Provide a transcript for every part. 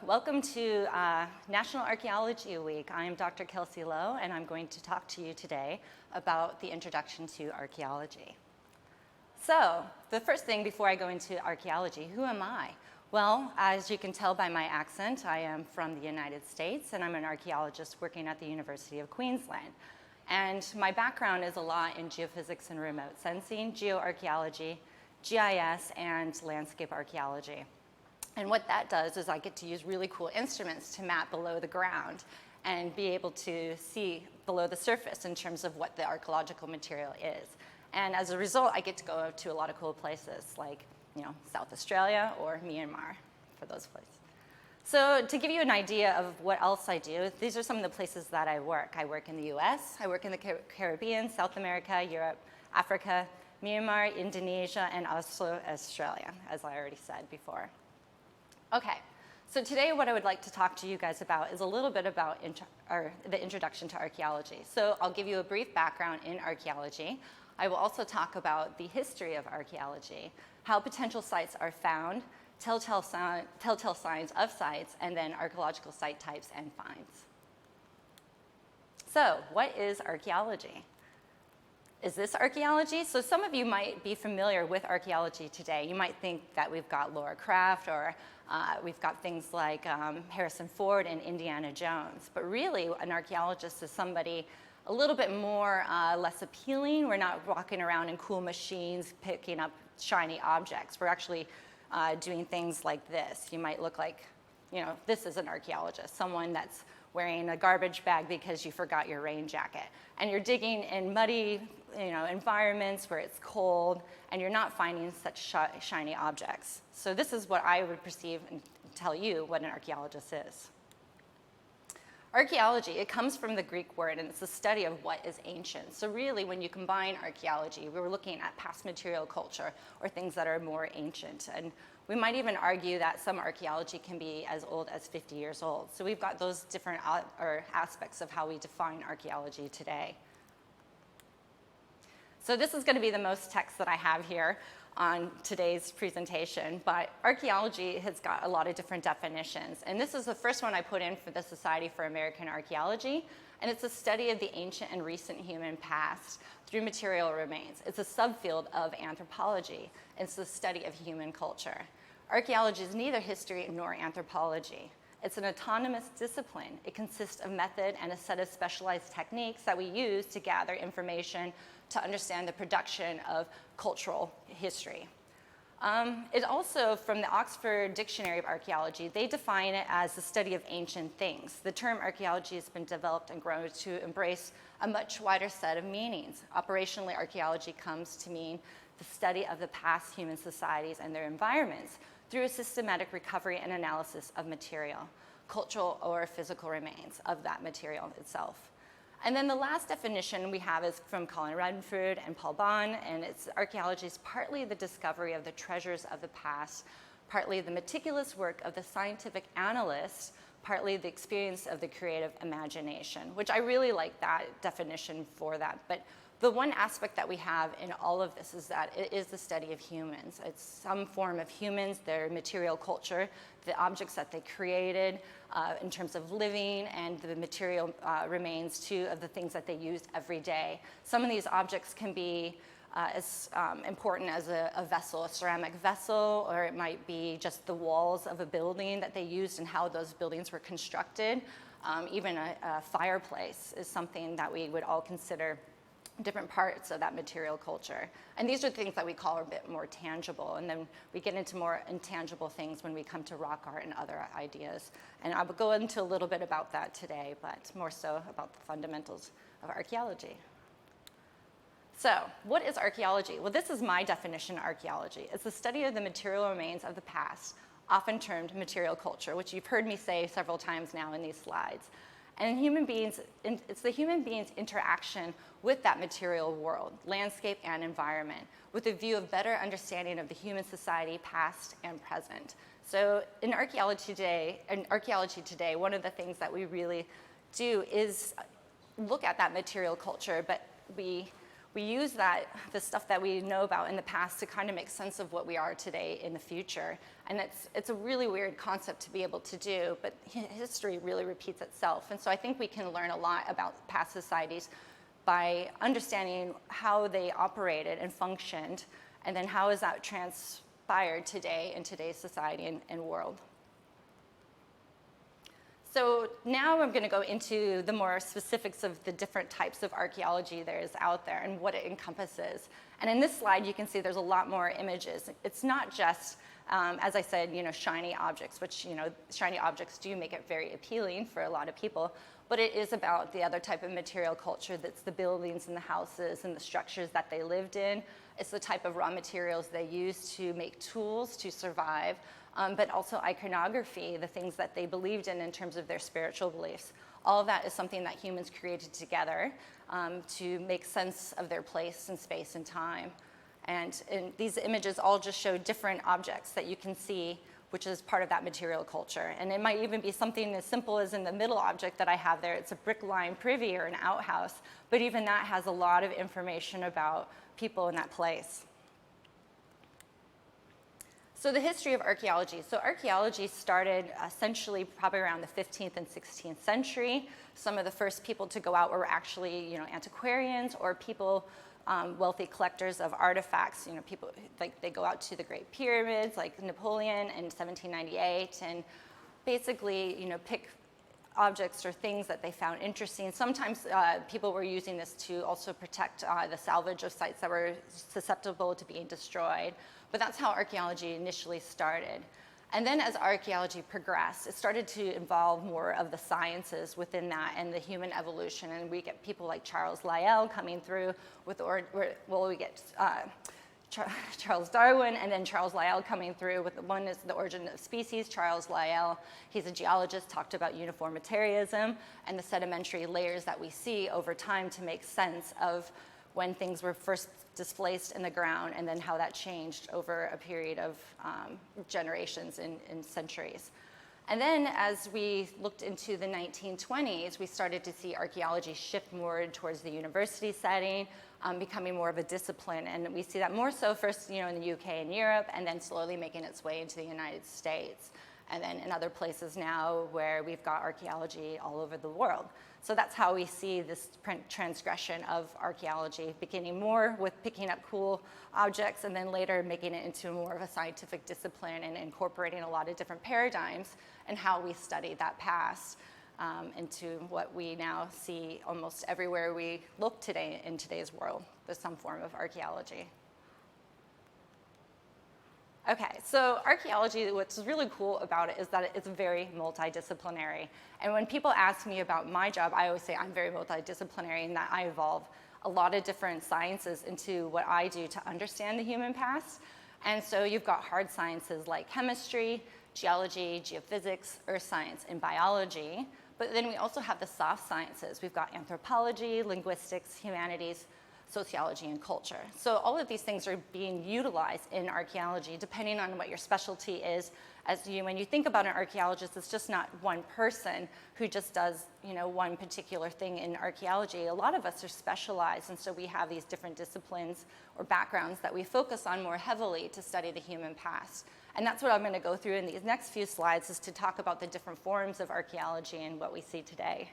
Welcome to National Archaeology Week. I am Dr. Kelsey Lowe, and I'm going to talk to you today about the introduction to archaeology. So, the first thing before I go into archaeology, who am I? Well, as you can tell by my accent, I am from the United States, and I'm an archaeologist working at the University of Queensland. And my background is a lot in geophysics and remote sensing, geoarchaeology, GIS, and landscape archaeology. And what that does is I get to use really cool instruments to map below the ground and be able to see below the surface in terms of what the archaeological material is. And as a result, I get to go to a lot of cool places like, South Australia or Myanmar for those places. So to give you an idea of what else I do, these are some of the places that I work. I work in the US, I work in the Caribbean, South America, Europe, Africa, Myanmar, Indonesia, and also Australia, as I already said before. Okay, so today what I would like to talk to you guys about is a little bit about the introduction to archaeology. So I'll give you a brief background in archaeology. I will also talk about the history of archaeology, how potential sites are found, telltale signs of sites, and then archaeological site types and finds. So what is archaeology? Is this archaeology? So some of you might be familiar with archaeology today. You might think that we've got Laura Craft or we've got things like Harrison Ford and Indiana Jones. But really, an archaeologist is somebody a little bit more less appealing. We're not walking around in cool machines picking up shiny objects. We're actually doing things like this. You might look like, this is an archaeologist, someone that's wearing a garbage bag because you forgot your rain jacket. And you're digging in muddy, environments where it's cold, and you're not finding such shiny objects. So this is what I would perceive and tell you what an archaeologist is. Archaeology, it comes from the Greek word, and it's the study of what is ancient. So really, when you combine archaeology, we were looking at past material culture or things that are more ancient. And we might even argue that some archaeology can be as old as 50 years old. So we've got those different aspects of how we define archaeology today. So this is going to be the most text that I have here on today's presentation, but archaeology has got a lot of different definitions. And this is the first one I put in for the Society for American Archaeology, and it's a study of the ancient and recent human past through material remains. It's a subfield of anthropology. It's the study of human culture. Archaeology is neither history nor anthropology. It's an autonomous discipline. It consists of method and a set of specialized techniques that we use to gather information to understand the production of cultural history. It also, from the Oxford Dictionary of Archaeology, they define it as the study of ancient things. The term archaeology has been developed and grown to embrace a much wider set of meanings. Operationally, archaeology comes to mean the study of the past human societies and their environments through a systematic recovery and analysis of material, cultural or physical remains of that material itself. And then the last definition we have is from Colin Redford and Paul Bond, and it's archaeology is partly the discovery of the treasures of the past, partly the meticulous work of the scientific analyst, partly the experience of the creative imagination, which I really like that definition for that. But the one aspect that we have in all of this is that it is the study of humans. It's some form of humans, their material culture, the objects that they created in terms of living, and the material remains too of the things that they used every day. Some of these objects can be as important as a vessel, a ceramic vessel, or it might be just the walls of a building that they used and how those buildings were constructed. Even a fireplace is something that we would all consider different parts of that material culture. And these are things that we call a bit more tangible, and then we get into more intangible things when we come to rock art and other ideas. And I will go into a little bit about that today, but more so about the fundamentals of archaeology. So, what is archaeology? Well, this is my definition of archaeology. It's the study of the material remains of the past, often termed material culture, which you've heard me say several times now in these slides. And it's the human being's interaction with that material world, landscape and environment, with a view of better understanding of the human society, past and present. So in archaeology today, one of the things that we really do is look at that material culture, but we we use the stuff that we know about in the past to kind of make sense of what we are today in the future. And it's a really weird concept to be able to do, but history really repeats itself. And so I think we can learn a lot about past societies by understanding how they operated and functioned, and then how is that transpired today in today's society and world. So now I'm going to go into the more specifics of the different types of archaeology there is out there and what it encompasses. And in this slide, you can see there's a lot more images. It's not just, as I said, shiny objects, which, shiny objects do make it very appealing for a lot of people, but it is about the other type of material culture that's the buildings and the houses and the structures that they lived in. It's the type of raw materials they used to make tools to survive. But also iconography, the things that they believed in terms of their spiritual beliefs. All of that is something that humans created together to make sense of their place in space and time. And these images all just show different objects that you can see, which is part of that material culture. And it might even be something as simple as in the middle object that I have there. It's a brick-lined privy or an outhouse, but even that has a lot of information about people in that place. So the history of archaeology. So archaeology started essentially probably around the 15th and 16th century. Some of the first people to go out were actually, antiquarians or people, wealthy collectors of artifacts. People like they go out to the Great Pyramids, like Napoleon in 1798, and basically, pick objects or things that they found interesting. Sometimes people were using this to also protect the salvage of sites that were susceptible to being destroyed. But that's how archaeology initially started. And then as archaeology progressed, it started to involve more of the sciences within that and the human evolution. And we get people like Charles Lyell coming through with, we get Charles Darwin and then Charles Lyell coming through with one is the origin of species. Charles Lyell, he's a geologist, talked about uniformitarianism and the sedimentary layers that we see over time to make sense of when things were first displaced in the ground and then how that changed over a period of generations and centuries. And then as we looked into the 1920s, we started to see archaeology shift more towards the university setting, becoming more of a discipline. And we see that more so first, in the UK and Europe, and then slowly making its way into the United States. And then in other places now where we've got archaeology all over the world. So that's how we see this transgression of archaeology, beginning more with picking up cool objects and then later making it into more of a scientific discipline and incorporating a lot of different paradigms and how we study that past into what we now see almost everywhere we look today in today's world. There's some form of archaeology. Okay, so archaeology, what's really cool about it is that it's very multidisciplinary. And when people ask me about my job, I always say I'm very multidisciplinary in that I evolve a lot of different sciences into what I do to understand the human past. And so you've got hard sciences like chemistry, geology, geophysics, earth science, and biology. But then we also have the soft sciences. We've got anthropology, linguistics, humanities, sociology, and culture. So all of these things are being utilized in archaeology depending on what your specialty is. When you think about an archaeologist, it's just not one person who just does one particular thing in archaeology. A lot of us are specialized, and so we have these different disciplines or backgrounds that we focus on more heavily to study the human past. And that's what I'm going to go through in these next few slides, is to talk about the different forms of archaeology and what we see today.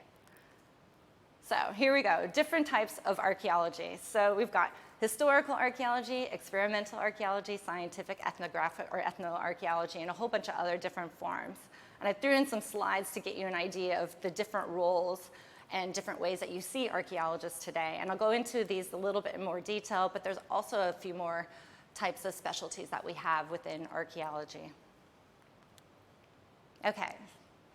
So here we go, different types of archaeology. So we've got historical archaeology, experimental archaeology, scientific, ethnographic, or ethnoarchaeology, and a whole bunch of other different forms. And I threw in some slides to get you an idea of the different roles and different ways that you see archaeologists today. And I'll go into these a little bit in more detail, but there's also a few more types of specialties that we have within archaeology. Okay,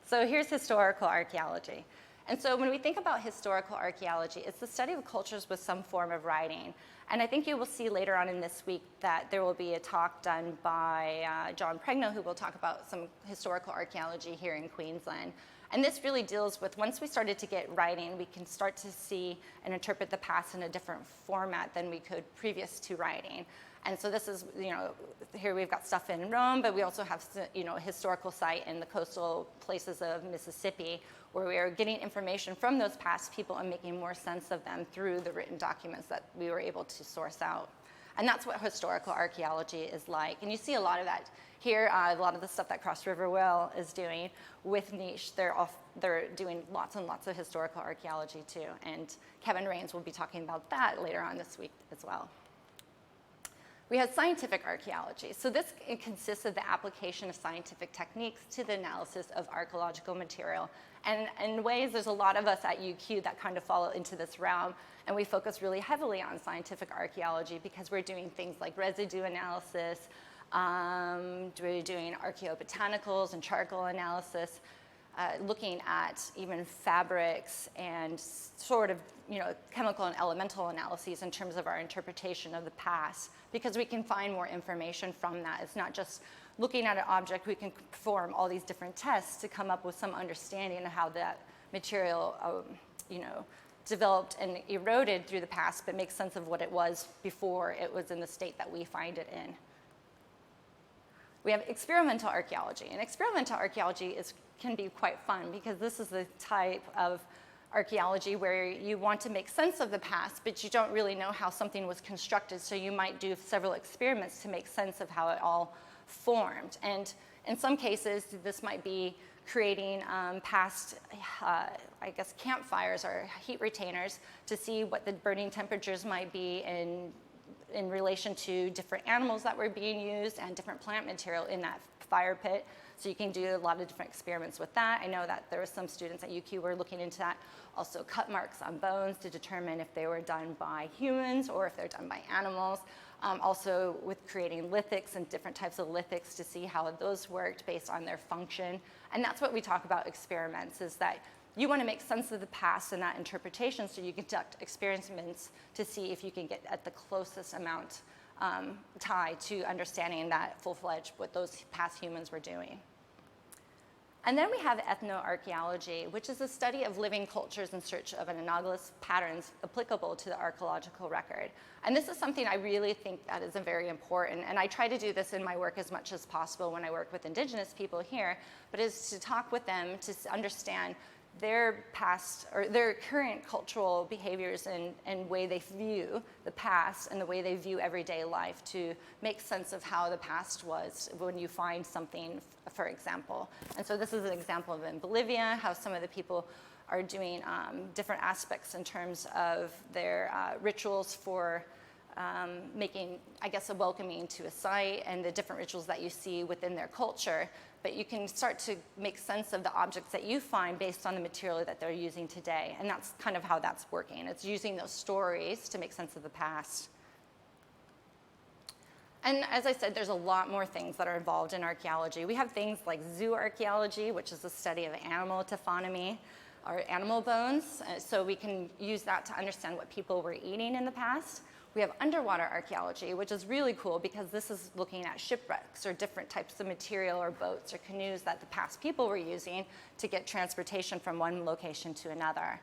so here's historical archaeology. And so when we think about historical archaeology, it's the study of cultures with some form of writing. And I think you will see later on in this week that there will be a talk done by John Pregno, who will talk about some historical archaeology here in Queensland. And this really deals with, once we started to get writing, we can start to see and interpret the past in a different format than we could previous to writing. And so this is, here we've got stuff in Rome, but we also have, a historical site in the coastal places of Mississippi where we are getting information from those past people and making more sense of them through the written documents that we were able to source out. And that's what historical archaeology is like. And you see a lot of that here, a lot of the stuff that Cross River Well is doing with Niche. They're doing lots and lots of historical archaeology too. And Kevin Rains will be talking about that later on this week as well. We have scientific archaeology. So this consists of the application of scientific techniques to the analysis of archaeological material. And in ways, there's a lot of us at UQ that kind of fall into this realm. And we focus really heavily on scientific archaeology because we're doing things like residue analysis, we're doing archaeobotanicals and charcoal analysis, looking at even fabrics and sort of, chemical and elemental analyses in terms of our interpretation of the past, because we can find more information from that. It's not just looking at an object. We can perform all these different tests to come up with some understanding of how that material, developed and eroded through the past, but make sense of what it was before it was in the state that we find it in. We have experimental archaeology, and experimental archaeology can be quite fun because this is the type of archaeology where you want to make sense of the past, but you don't really know how something was constructed, so you might do several experiments to make sense of how it all formed. And in some cases, this might be creating past, campfires or heat retainers to see what the burning temperatures might be in relation to different animals that were being used and different plant material in that fire pit. So you can do a lot of different experiments with that. I know that there were some students at UQ who were looking into that. Also cut marks on bones to determine if they were done by humans or if they're done by animals. Also with creating lithics and different types of lithics to see how those worked based on their function. And that's what we talk about experiments, is that you want to make sense of the past and that interpretation, so you conduct experiments to see if you can get at the closest amount tie to understanding that full-fledged what those past humans were doing. And then we have ethnoarchaeology, which is the study of living cultures in search of anomalous patterns applicable to the archaeological record. And this is something I really think that is very important. And I try to do this in my work as much as possible when I work with Indigenous people here, but is to talk with them to understand their past or their current cultural behaviors and way they view the past and the way they view everyday life, to make sense of how the past was when you find something, for example. And so this is an example of in Bolivia, how some of the people are doing different aspects in terms of their rituals for making, a welcoming to a site, and the different rituals that you see within their culture. But you can start to make sense of the objects that you find based on the material that they're using today. And that's kind of how that's working. It's using those stories to make sense of the past. And as I said, there's a lot more things that are involved in archaeology. We have things like zooarchaeology, which is the study of animal taphonomy, or animal bones. So we can use that to understand what people were eating in the past. We have underwater archaeology, which is really cool because this is looking at shipwrecks or different types of material or boats or canoes that the past people were using to get transportation from one location to another.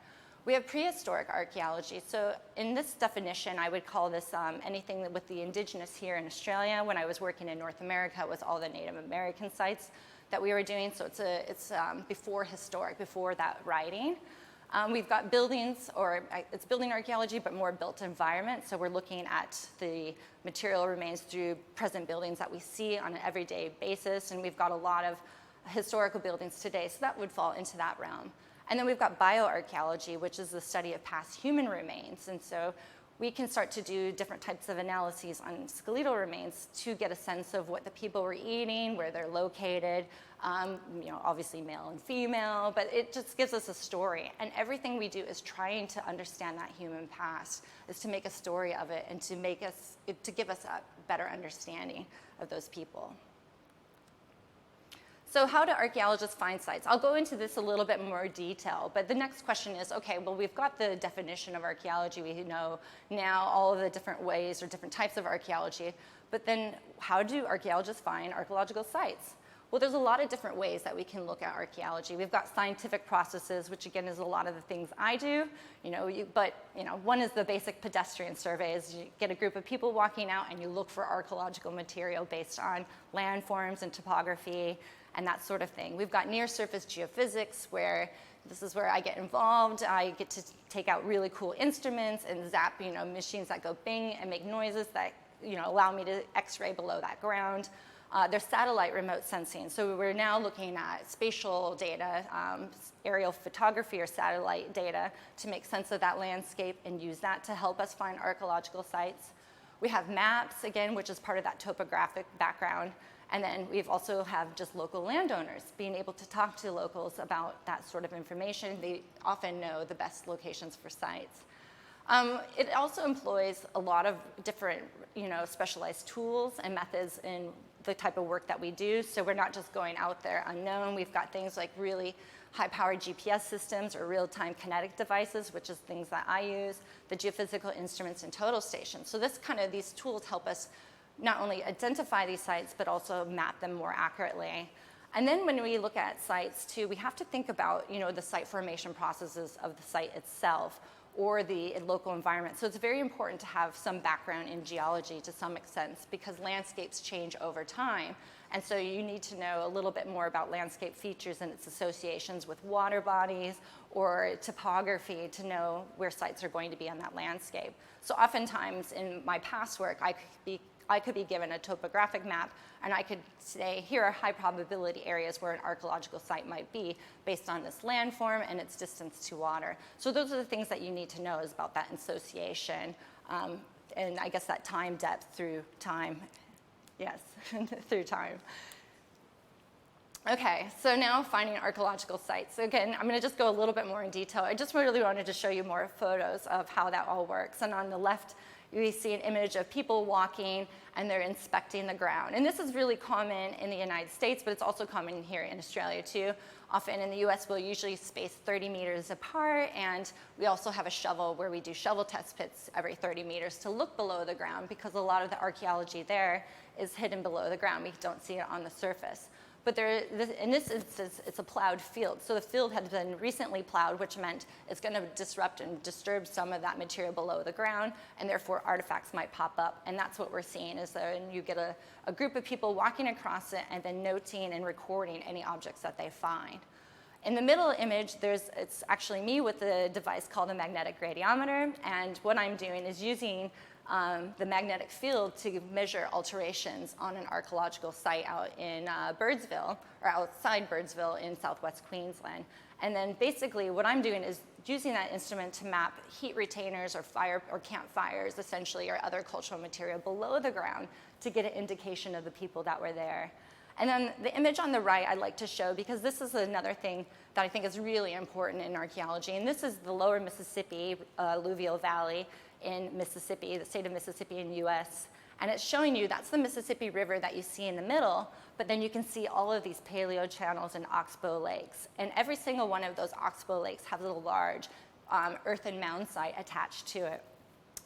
We have prehistoric archaeology. So in this definition, I would call this anything with the indigenous here in Australia. When I was working in North America, it was all the Native American sites that we were doing. So it's before historic, before that writing. We've got buildings, or it's building archaeology, but more built environment. So we're looking at the material remains through present buildings that we see on an everyday basis. And we've got a lot of historical buildings today. So that would fall into that realm. And then we've got bioarchaeology, which is the study of past human remains. And so we can start to do different types of analyses on skeletal remains to get a sense of what the people were eating, where they're located, obviously male and female, but it just gives us a story. And everything we do is trying to understand that human past, is to make a story of it and to give us a better understanding of those people. So how do archaeologists find sites? I'll go into this a little bit more detail, but the next question is, okay, well, we've got the definition of archaeology. We know now all of the different ways or different types of archaeology, but then how do archaeologists find archaeological sites? Well, there's a lot of different ways that we can look at archaeology. We've got scientific processes, which again is a lot of the things I do, one is the basic pedestrian surveys. You get a group of people walking out and you look for archaeological material based on landforms and topography and that sort of thing. We've got near surface geophysics, where this is where I get involved. I get to take out really cool instruments and zap, machines that go bing and make noises that, allow me to x-ray below that ground. There's satellite remote sensing. So we're now looking at spatial data, aerial photography or satellite data to make sense of that landscape and use that to help us find archaeological sites. We have maps, again, which is part of that topographic background. And then we've also have just local landowners being able to talk to locals about that sort of information. They often know the best locations for sites. It also employs a lot of different, specialized tools and methods in the type of work that we do. So we're not just going out there unknown. We've got things like really high-powered GPS systems or real-time kinetic devices, which is things that I use, the geophysical instruments and total stations. So these tools help us not only identify these sites, but also map them more accurately. And then when we look at sites too, we have to think about, the site formation processes of the site itself or the local environment. So it's very important to have some background in geology to some extent, because landscapes change over time. And so you need to know a little bit more about landscape features and its associations with water bodies or topography to know where sites are going to be on that landscape. So oftentimes in my past work, I could be given a topographic map and I could say, here are high probability areas where an archaeological site might be based on this landform and its distance to water. So those are the things that you need to know is about that association and I guess that time depth through time. Yes, through time. Okay, so now finding archaeological sites. So again, I'm going to just go a little bit more in detail. I just really wanted to show you more photos of how that all works. And on the left, we see an image of people walking and they're inspecting the ground. And this is really common in the United States, but it's also common here in Australia too. Often in the US, we'll usually space 30 meters apart, and we also have a shovel where we do shovel test pits every 30 meters to look below the ground, because a lot of the archaeology there is hidden below the ground. We don't see it on the surface. But in this instance, it's a plowed field. So the field had been recently plowed, which meant it's going to disrupt and disturb some of that material below the ground, and therefore artifacts might pop up. And that's what we're seeing, is that you get a group of people walking across it and then noting and recording any objects that they find. In the middle image, it's actually me with a device called a magnetic gradiometer, and what I'm doing is using the magnetic field to measure alterations on an archaeological site out in Birdsville, or outside Birdsville in southwest Queensland. And then basically what I'm doing is using that instrument to map heat retainers or fire or campfires, essentially, or other cultural material below the ground to get an indication of the people that were there. And then the image on the right I'd like to show, because this is another thing that I think is really important in archaeology. And this is the lower Mississippi alluvial valley in Mississippi, the state of Mississippi in the US. And it's showing you that's the Mississippi River that you see in the middle, but then you can see all of these paleo channels and oxbow lakes. And every single one of those oxbow lakes has a large earthen mound site attached to it.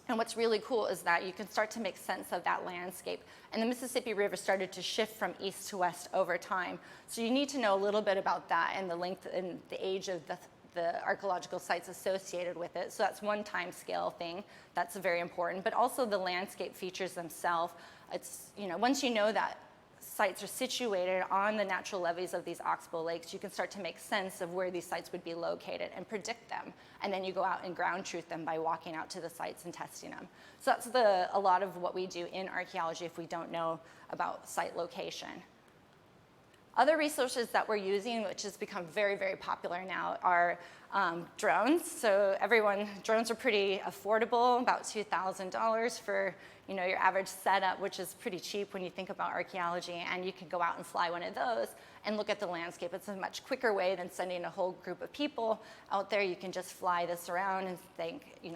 And what's really cool is that you can start to make sense of that landscape. And the Mississippi River started to shift from east to west over time. So you need to know a little bit about that and the length and the age of the archaeological sites associated with it. So that's one time scale thing that's very important. But also the landscape features themselves. It's, once you know that sites are situated on the natural levees of these oxbow lakes, you can start to make sense of where these sites would be located and predict them. And then you go out and ground truth them by walking out to the sites and testing them. So that's a lot of what we do in archaeology if we don't know about site location. Other resources that we're using, which has become very, very popular now, are drones. So drones are pretty affordable, about $2,000 for your average setup, which is pretty cheap when you think about archaeology, and you can go out and fly one of those and look at the landscape. It's a much quicker way than sending a whole group of people out there. You can just fly this around and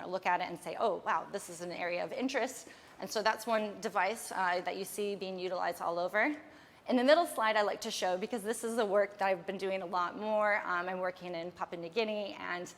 look at it and say, oh, wow, this is an area of interest. And so that's one device that you see being utilized all over. In the middle slide, I like to show, because this is the work that I've been doing a lot more. I'm working in Papua New Guinea, and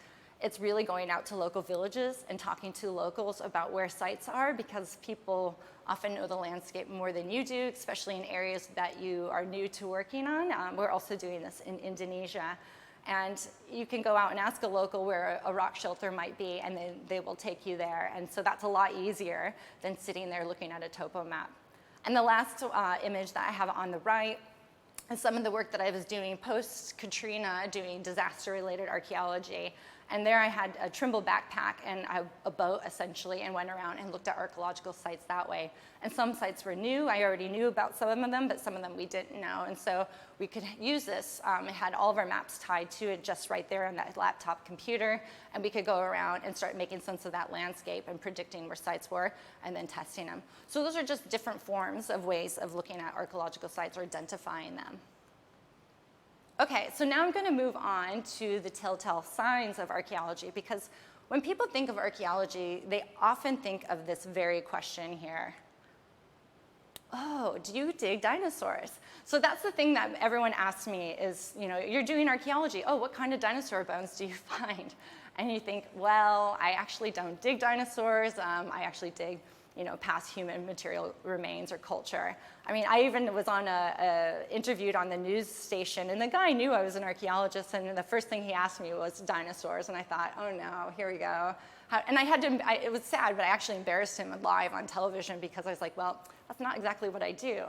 it's really going out to local villages and talking to locals about where sites are, because people often know the landscape more than you do, especially in areas that you are new to working on. We're also doing this in Indonesia. And you can go out and ask a local where a rock shelter might be, and then they will take you there. And so that's a lot easier than sitting there looking at a topo map. And the last image that I have on the right is some of the work that I was doing post-Katrina, doing disaster-related archaeology. And there I had a Trimble backpack and a boat, essentially, and went around and looked at archaeological sites that way. And some sites were new. I already knew about some of them, but some of them we didn't know. And so we could use this. It had all of our maps tied to it just right there on that laptop computer. And we could go around and start making sense of that landscape and predicting where sites were and then testing them. So those are just different forms of ways of looking at archaeological sites or identifying them. Okay, so now I'm going to move on to the telltale signs of archaeology, because when people think of archaeology, they often think of this very question here. Oh, do you dig dinosaurs? So that's the thing that everyone asks me is, you know, you're doing archaeology. Oh, what kind of dinosaur bones do you find? And you think, well, I actually don't dig dinosaurs. I actually dig, you know, past human material remains or culture. I mean, I even was on interviewed on the news station, and the guy knew I was an archaeologist, and the first thing he asked me was dinosaurs, and I thought, oh no, here we go. And I had to, it was sad, but I actually embarrassed him live on television, because I was like, well, that's not exactly what I do.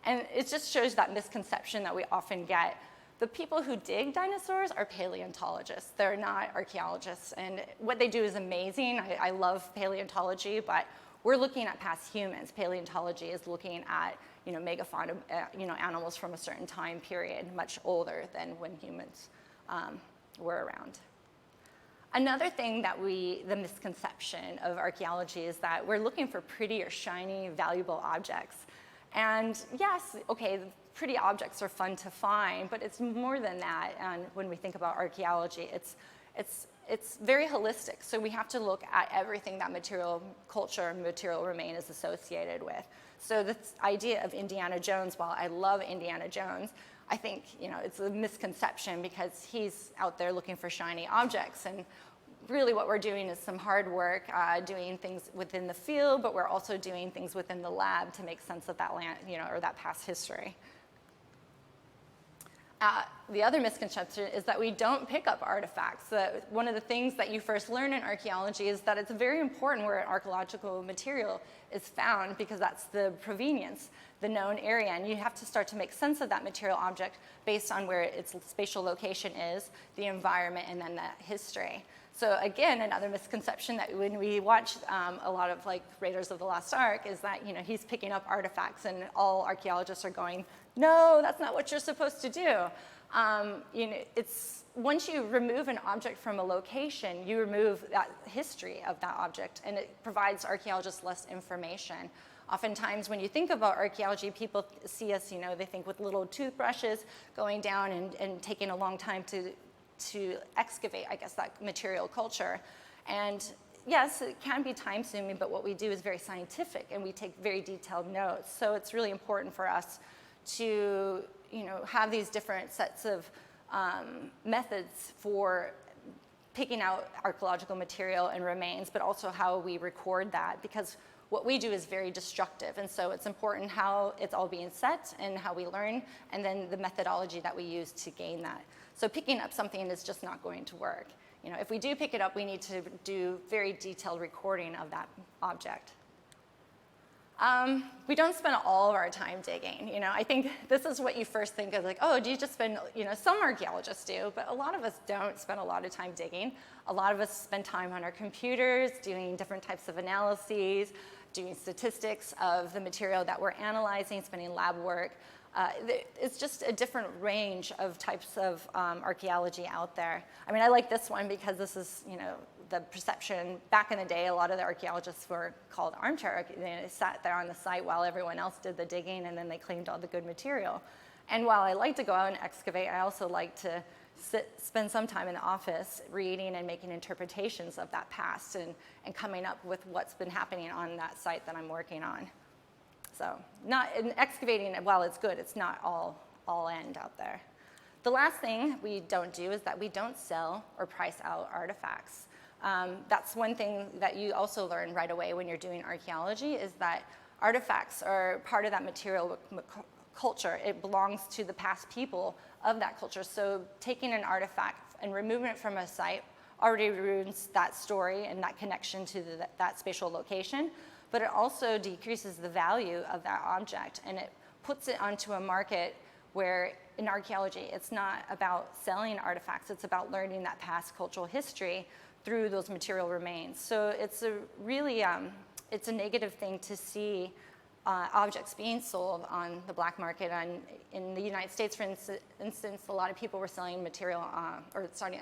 And it just shows that misconception that we often get. The people who dig dinosaurs are paleontologists. They're not archaeologists, and what they do is amazing. I love paleontology, but we're looking at past humans. Paleontology is looking at, you know, megafauna, you know, animals from a certain time period, much older than when humans were around. Another thing that the misconception of archaeology is that we're looking for pretty or shiny, valuable objects. And yes, okay, pretty objects are fun to find, but it's more than that. And when we think about archaeology, it's very holistic. So we have to look at everything that material culture and material remain is associated with. So this idea of Indiana Jones, while I love Indiana Jones, I think, you know, it's a misconception, because he's out there looking for shiny objects. And really what we're doing is some hard work, doing things within the field, but we're also doing things within the lab to make sense of that land, you know, or that past history. The other misconception is that we don't pick up artifacts. One of the things that you first learn in archaeology is that it's very important where an archaeological material is found, because that's the provenience, the known area, and you have to start to make sense of that material object based on where its spatial location is, the environment, and then that history. So again, another misconception that when we watch a lot of like Raiders of the Lost Ark is that, you know, he's picking up artifacts and all archaeologists are going, no, that's not what you're supposed to do. You know, it's once you remove an object from a location, you remove that history of that object, and it provides archaeologists less information. Oftentimes, when you think about archaeology, people see us, you know, they think with little toothbrushes going down and taking a long time to excavate, I guess, that material culture. And yes, it can be time-consuming, but what we do is very scientific, and we take very detailed notes. So it's really important for us to, you know, have these different sets of methods for picking out archaeological material and remains, but also how we record that, because what we do is very destructive, and so it's important how it's all being set and how we learn, and then the methodology that we use to gain that. So picking up something is just not going to work. You know, if we do pick it up, we need to do very detailed recording of that object. We don't spend all of our time digging. You know, I think this is what you first think of, like, oh, do you just spend, you know, some archaeologists do, but a lot of us don't spend a lot of time digging. A lot of us spend time on our computers doing different types of analyses, doing statistics of the material that we're analyzing, spending lab work. It's just a different range of types of archaeology out there. I mean, I like this one because this is, you know, the perception. Back in the day, a lot of the archaeologists were called armchair. They sat there on the site while everyone else did the digging, and then they claimed all the good material. And while I like to go out and excavate, I also like to spend some time in the office reading and making interpretations of that past and coming up with what's been happening on that site that I'm working on. So not in excavating, while it's good, it's not all end out there. The last thing we don't do is that we don't sell or price out artifacts. That's one thing that you also learn right away when you're doing archaeology, is that artifacts are part of that material culture. It belongs to the past people of that culture. So taking an artifact and removing it from a site already ruins that story and that connection to that spatial location, but it also decreases the value of that object, and it puts it onto a market where in archaeology, it's not about selling artifacts, it's about learning that past cultural history through those material remains. So it's a really, it's a negative thing to see objects being sold on the black market. And in the United States, for instance, a lot of people were selling material or selling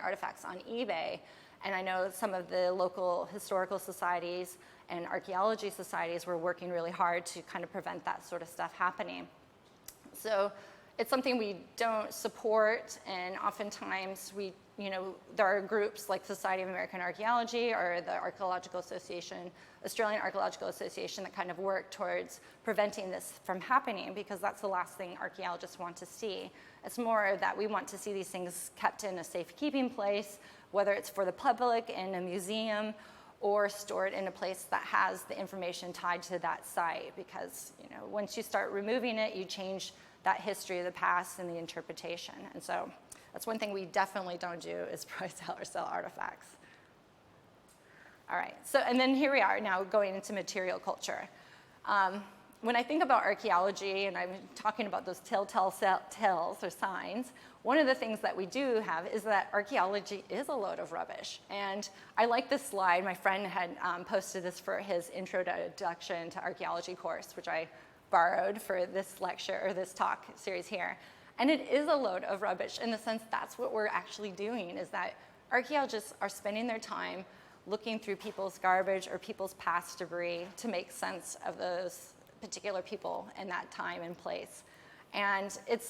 artifacts on eBay. And I know some of the local historical societies and archaeology societies were working really hard to kind of prevent that sort of stuff happening. So it's something we don't support, and oftentimes there are groups like Society of American Archaeology or the Archaeological Association, Australian Archaeological Association, that kind of work towards preventing this from happening, because that's the last thing archaeologists want to see. It's more that we want to see these things kept in a safekeeping place, whether it's for the public in a museum or stored in a place that has the information tied to that site, because once you start removing it, you change that history of the past and the interpretation. And so that's one thing we definitely don't do, is price out or sell artifacts. All right, so and then here we are now going into material culture. When I think about archaeology, and I'm talking about those telltale tales or signs, one of the things that we do have is that archaeology is a load of rubbish. And I like this slide. My friend had posted this for his introduction to archaeology course, which I borrowed for this lecture or this talk series here. And it is a load of rubbish, in the sense that's what we're actually doing, is that archaeologists are spending their time looking through people's garbage or people's past debris to make sense of those particular people in that time and place. And it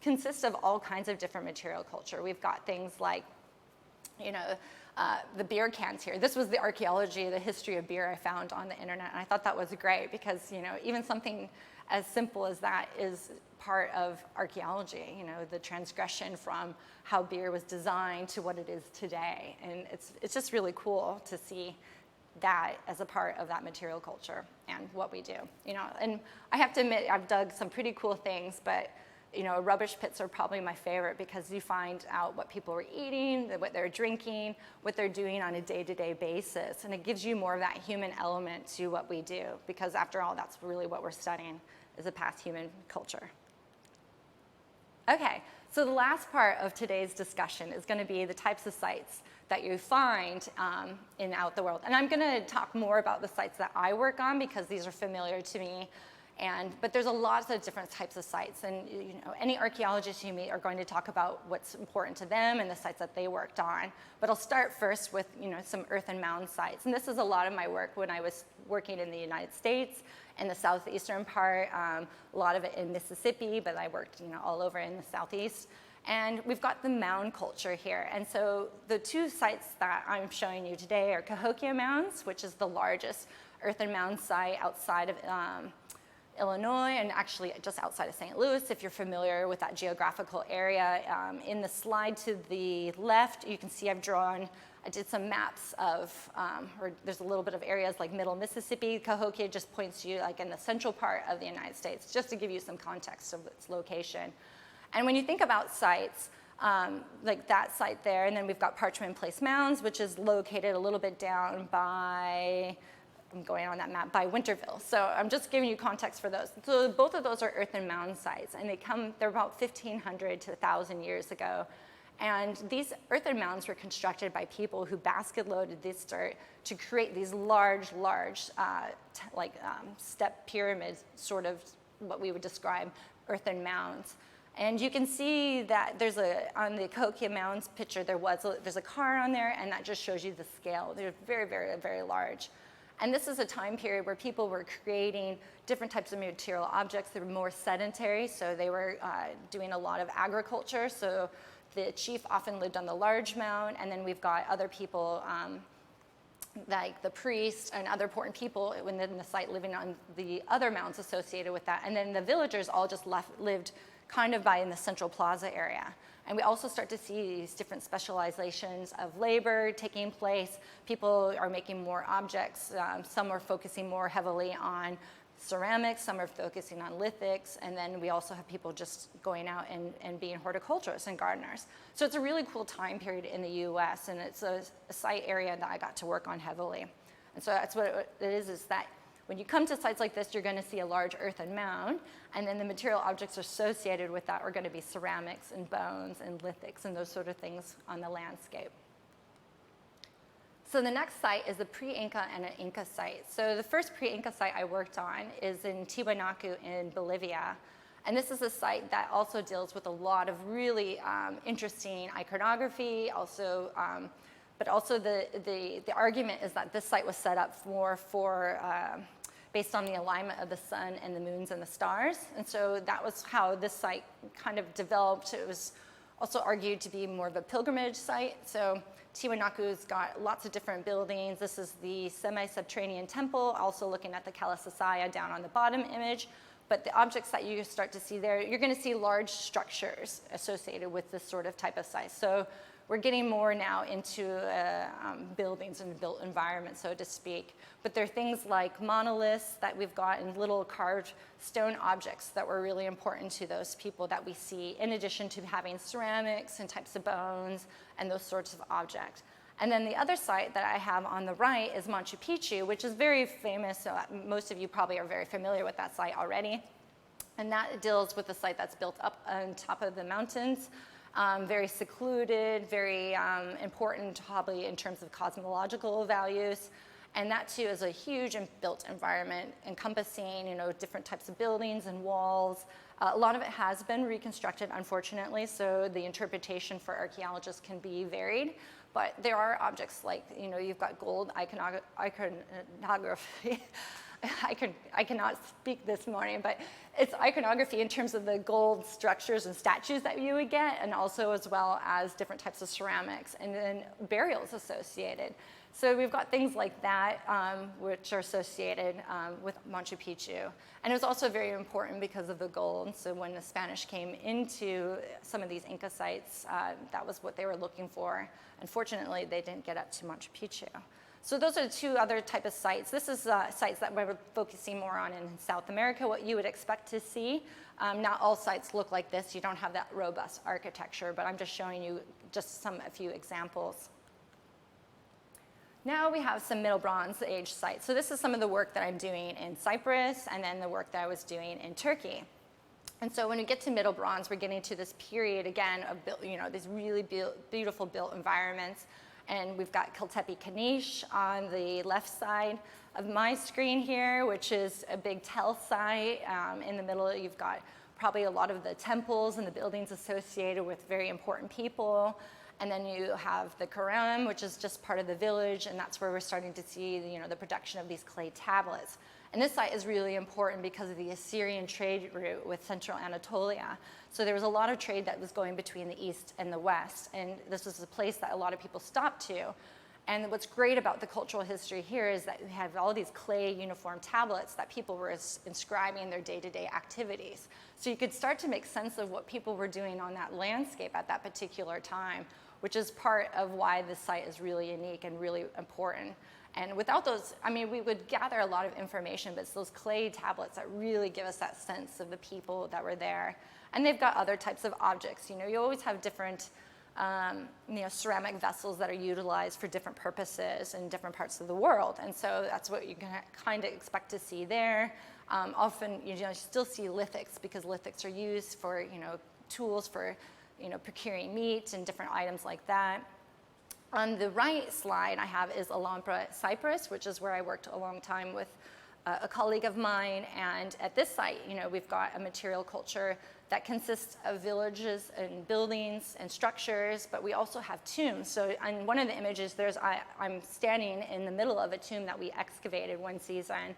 consists of all kinds of different material culture. We've got things like, the beer cans here. This was the archaeology, the history of beer I found on the internet, and I thought that was great, because even something as simple as that is part of archaeology, the transgression from how beer was designed to what it is today. And it's just really cool to see that as a part of that material culture and what we do. And I have to admit, I've dug some pretty cool things, but rubbish pits are probably my favorite, because you find out what people were eating, what they're drinking, what they're doing on a day-to-day basis. And it gives you more of that human element to what we do, because after all, that's really what we're studying, is a past human culture. Okay, so the last part of today's discussion is going to be the types of sites that you find out the world. And I'm going to talk more about the sites that I work on, because these are familiar to me. But there's a lot of different types of sites, and any archaeologists you meet are going to talk about what's important to them and the sites that they worked on. But I'll start first with some earth and mound sites, and this is a lot of my work when I was working in the United States, in the southeastern part, a lot of it in Mississippi, but I worked all over in the southeast. And we've got the mound culture here. And so the two sites that I'm showing you today are Cahokia Mounds, which is the largest earthen mound site outside of Illinois, and actually just outside of St. Louis, if you're familiar with that geographical area. In the slide to the left, you can see I did some maps of, or there's a little bit of areas like middle Mississippi. Cahokia just points to you like in the central part of the United States, just to give you some context of its location. And when you think about sites, like that site there, and then we've got Parchment Place Mounds, which is located a little bit down by, I'm going on that map, by Winterville. So I'm just giving you context for those. So both of those are earthen mound sites, and they're about 1,500 to 1,000 years ago. And these earthen mounds were constructed by people who basket loaded this dirt to create these large, step pyramids, sort of what we would describe earthen mounds. And you can see that on the Cahokia Mounds picture, there's a car on there, and that just shows you the scale. They're very, very, very large. And this is a time period where people were creating different types of material objects. They were more sedentary, so they were doing a lot of agriculture. So the chief often lived on the large mound, and then we've got other people like the priest and other important people within the site living on the other mounds associated with that. And then the villagers all just lived kind of by in the Central Plaza area. And we also start to see these different specializations of labor taking place. People are making more objects. Some are focusing more heavily on ceramics, some are focusing on lithics, and then we also have people just going out and being horticulturists and gardeners. So it's a really cool time period in the US, and it's a site area that I got to work on heavily. And so that's what it is that when you come to sites like this, you're going to see a large earthen mound, and then the material objects associated with that are going to be ceramics and bones and lithics and those sort of things on the landscape. So the next site is a pre-Inca and an Inca site. So the first pre-Inca site I worked on is in Tiwanaku in Bolivia. And this is a site that also deals with a lot of really interesting iconography, but also the argument is that this site was set up based on the alignment of the sun and the moons and the stars. And so that was how this site kind of developed. It was also argued to be more of a pilgrimage site. So Tiwanaku's got lots of different buildings. This is the semi-subterranean temple, also looking at the Kalasasaya down on the bottom image. But the objects that you start to see there, you're going to see large structures associated with this sort of type of site. So we're getting more now into buildings and built environment, so to speak. But there are things like monoliths that we've got and little carved stone objects that were really important to those people that we see, in addition to having ceramics and types of bones and those sorts of objects. And then the other site that I have on the right is Machu Picchu, which is very famous. So most of you probably are very familiar with that site already. And that deals with a site that's built up on top of the mountains. Very secluded, very important probably in terms of cosmological values. And that too is a huge built environment encompassing, different types of buildings and walls. A lot of it has been reconstructed, unfortunately, so the interpretation for archaeologists can be varied. But there are objects like, you've got gold iconography. I cannot speak this morning, but it's iconography in terms of the gold structures and statues that you would get, and also as well as different types of ceramics, and then burials associated. So we've got things like that, which are associated with Machu Picchu. And it was also very important because of the gold. So when the Spanish came into some of these Inca sites, that was what they were looking for. Unfortunately, they didn't get up to Machu Picchu. So those are the two other type of sites. This is sites that we're focusing more on in South America, what you would expect to see. Not all sites look like this. You don't have that robust architecture, but I'm just showing you just a few examples. Now we have some Middle Bronze Age sites. So this is some of the work that I'm doing in Cyprus and then the work that I was doing in Turkey. And so when we get to Middle Bronze, we're getting to this period again of these really beautiful built environments. And we've got Keltepe Kanish on the left side of my screen here, which is a big tell site. In the middle, you've got probably a lot of the temples and the buildings associated with very important people. And then you have the Karam, which is just part of the village, and that's where we're starting to see the production of these clay tablets. And this site is really important because of the Assyrian trade route with central Anatolia. So there was a lot of trade that was going between the east and the west, and this is a place that a lot of people stopped to. And what's great about the cultural history here is that we have all these clay uniform tablets that people were inscribing their day-to-day activities. So you could start to make sense of what people were doing on that landscape at that particular time, which is part of why this site is really unique and really important. And without those, we would gather a lot of information, but it's those clay tablets that really give us that sense of the people that were there. And they've got other types of objects. You always have different ceramic vessels that are utilized for different purposes in different parts of the world. And so that's what you can kind of expect to see there. Often, you still see lithics because lithics are used for, tools for, procuring meat and different items like that. On the right slide I have is Alampra, Cyprus, which is where I worked a long time with a colleague of mine. And at this site, we've got a material culture that consists of villages and buildings and structures, but we also have tombs. So on one of the images, I'm standing in the middle of a tomb that we excavated one season.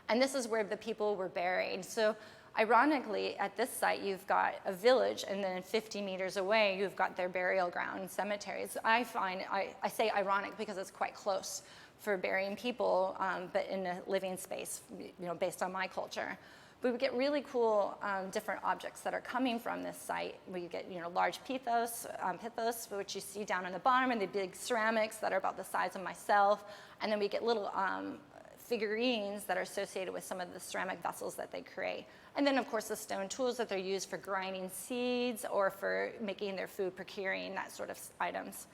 And this is where the people were buried. So ironically, at this site, you've got a village, and then 50 meters away, you've got their burial ground cemeteries. I say ironic because it's quite close for burying people, but in a living space, based on my culture. But we get really cool different objects that are coming from this site. We get large pithos, which you see down on the bottom, and the big ceramics that are about the size of myself. And then we get little figurines that are associated with some of the ceramic vessels that they create. And then, of course, the stone tools that they're used for grinding seeds or for making their food, procuring that sort of items.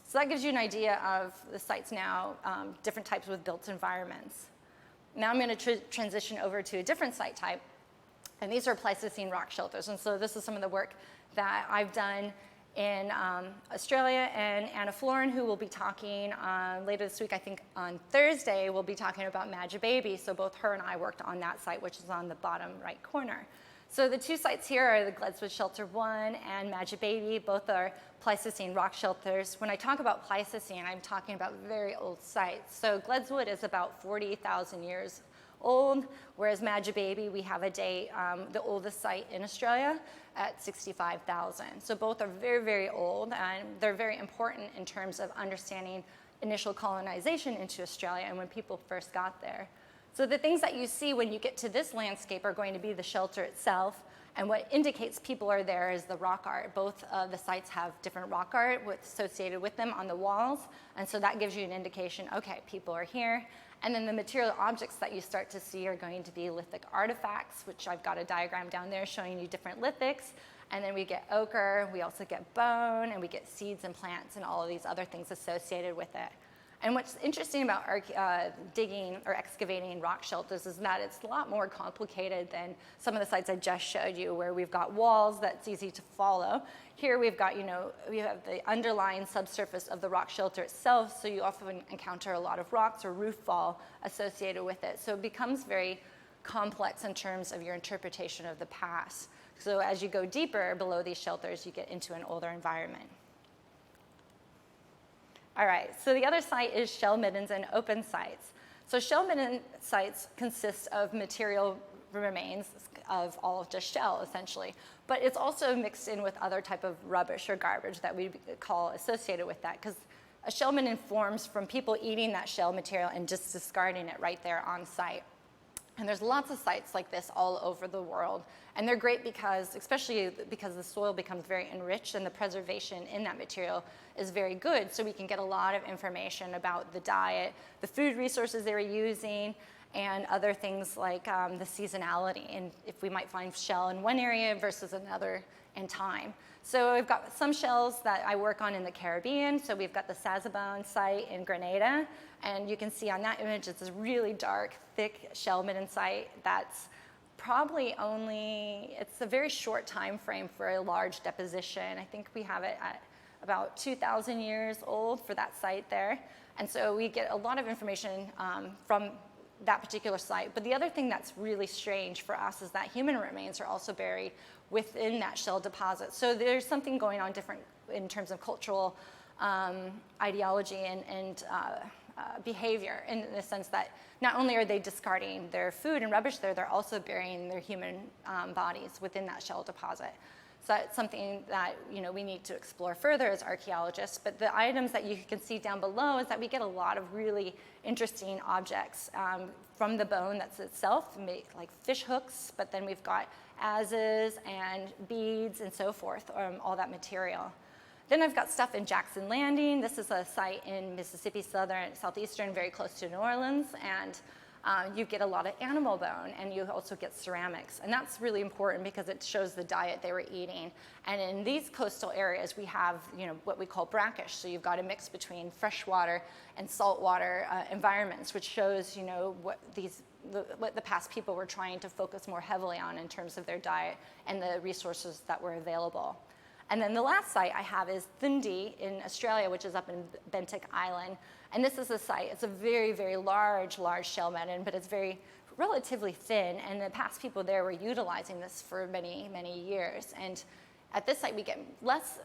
So that gives you an idea of the sites now, different types with built environments. Now I'm going to transition over to a different site type, and these are Pleistocene rock shelters. And so this is some of the work that I've done in Australia, and Anna Florin, who will be talking later this week, I think on Thursday, will be talking about Majubaby. So both her and I worked on that site, which is on the bottom right corner. So the two sites here are the Gledswood Shelter 1 and Majubaby. Both are Pleistocene rock shelters. When I talk about Pleistocene, I'm talking about very old sites. So Gledswood is about 40,000 years old, whereas Majubaby, we have a date, the oldest site in Australia, at 65,000. So both are very, very old, and they're very important in terms of understanding initial colonization into Australia and when people first got there. So the things that you see when you get to this landscape are going to be the shelter itself, and what indicates people are there is the rock art. Both of the sites have different rock art associated with them on the walls, and so that gives you an indication, okay, people are here. And then the material objects that you start to see are going to be lithic artifacts, which I've got a diagram down there showing you different lithics. And then we get ochre, we also get bone, and we get seeds and plants and all of these other things associated with it. And what's interesting about digging or excavating rock shelters is that it's a lot more complicated than some of the sites I just showed you, where we've got walls that's easy to follow. Here we've got, we have the underlying subsurface of the rock shelter itself, so you often encounter a lot of rocks or roof fall associated with it. So it becomes very complex in terms of your interpretation of the past. So as you go deeper below these shelters, you get into an older environment. All right, so the other site is shell middens and open sites. So shell midden sites consist of material remains of all of just shell, essentially. But it's also mixed in with other type of rubbish or garbage that we call associated with that, because a shell midden forms from people eating that shell material and just discarding it right there on site. And there's lots of sites like this all over the world. And they're great because, especially because the soil becomes very enriched and the preservation in that material is very good. So we can get a lot of information about the diet, the food resources they were using, and other things like the seasonality, and if we might find shell in one area versus another in time. So we've got some shells that I work on in the Caribbean. So we've got the Sazabone site in Grenada, and you can see on that image it's a really dark, thick shell midden site that's probably it's a very short time frame for a large deposition. I think we have it at about 2,000 years old for that site there. And so we get a lot of information from that particular site. But the other thing that's really strange for us is that human remains are also buried within that shell deposit. So there's something going on different in terms of cultural ideology and behavior, in the sense that not only are they discarding their food and rubbish there, they're also burying their human bodies within that shell deposit. So that's something that we need to explore further as archaeologists. But the items that you can see down below is that we get a lot of really interesting objects from the bone that's itself, like fish hooks, but then we've got adzes and beads and so forth, all that material. Then I've got stuff in Jackson Landing. This is a site in Mississippi, southeastern, very close to New Orleans, and you get a lot of animal bone, and you also get ceramics. And that's really important because it shows the diet they were eating. And in these coastal areas, we have what we call brackish. So you've got a mix between freshwater and saltwater environments, which shows what the past people were trying to focus more heavily on in terms of their diet and the resources that were available. And then the last site I have is Thundi in Australia, which is up in Bentinck Island. And this is a site, it's a very, very large shell midden, but it's relatively thin. And the past people there were utilizing this for many, many years. And at this site, we get less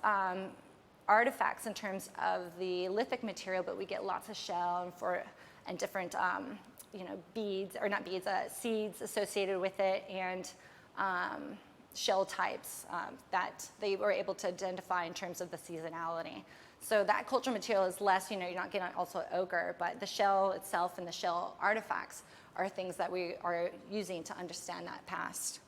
artifacts in terms of the lithic material, but we get lots of shell and different, beads, or not beads, seeds associated with it, and shell types that they were able to identify in terms of the seasonality. So that cultural material is less, you're not getting also ochre, but the shell itself and the shell artifacts are things that we are using to understand that past.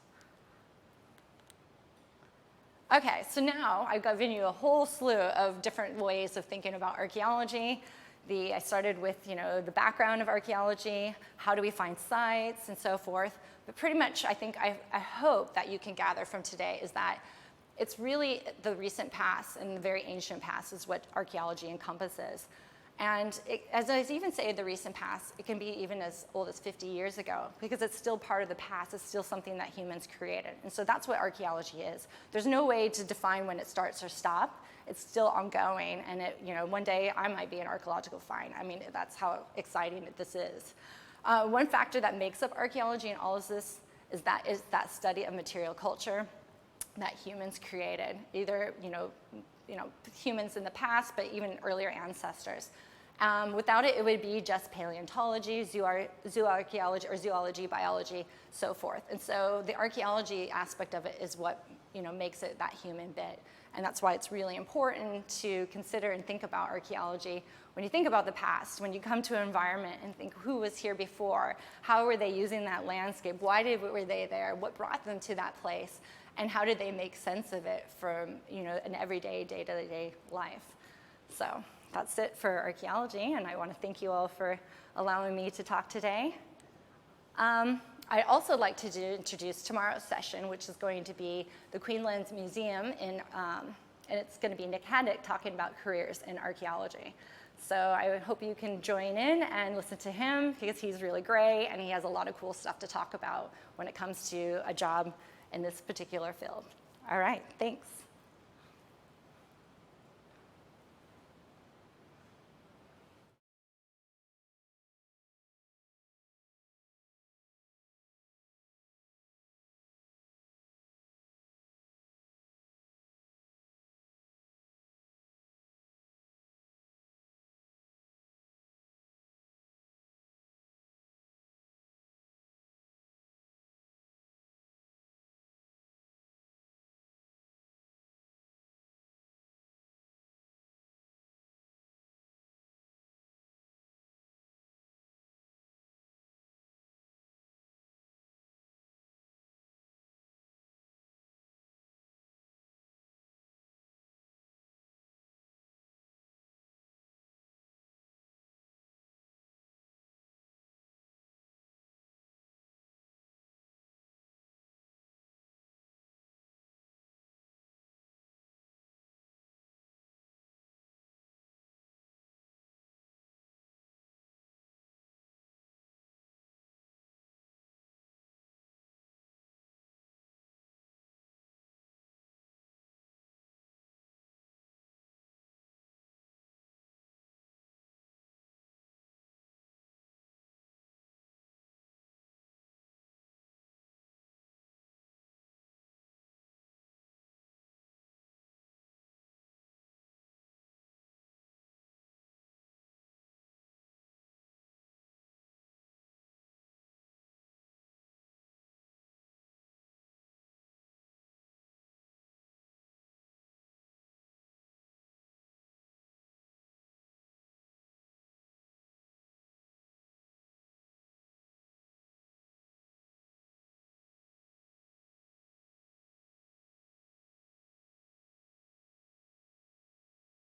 Okay, so now I've given you a whole slew of different ways of thinking about archaeology. I started with, the background of archaeology, how do we find sites, and so forth. But pretty much, I hope that you can gather from today is that it's really the recent past and the very ancient past is what archaeology encompasses. And as I even say the recent past, it can be even as old as 50 years ago because it's still part of the past. It's still something that humans created. And so that's what archaeology is. There's no way to define when it starts or stops. It's still ongoing. And one day I might be an archaeological find. I mean, that's how exciting this is. One factor that makes up archaeology and all of this is that study of material culture that humans created, either humans in the past, but even earlier ancestors. Without it, it would be just paleontology, zooarchaeology, or zoology, biology, so forth. And so the archaeology aspect of it is what makes it that human bit. And that's why it's really important to consider and think about archaeology when you think about the past, when you come to an environment and think who was here before, how were they using that landscape, why were they there, what brought them to that place, and how did they make sense of it from an everyday, day-to-day life. So that's it for archaeology, and I want to thank you all for allowing me to talk today. I'd also like to introduce tomorrow's session, which is going to be the Queensland Museum, and it's going to be Nick Haddock talking about careers in archaeology. So I hope you can join in and listen to him because he's really great, and he has a lot of cool stuff to talk about when it comes to a job in this particular field. All right, thanks.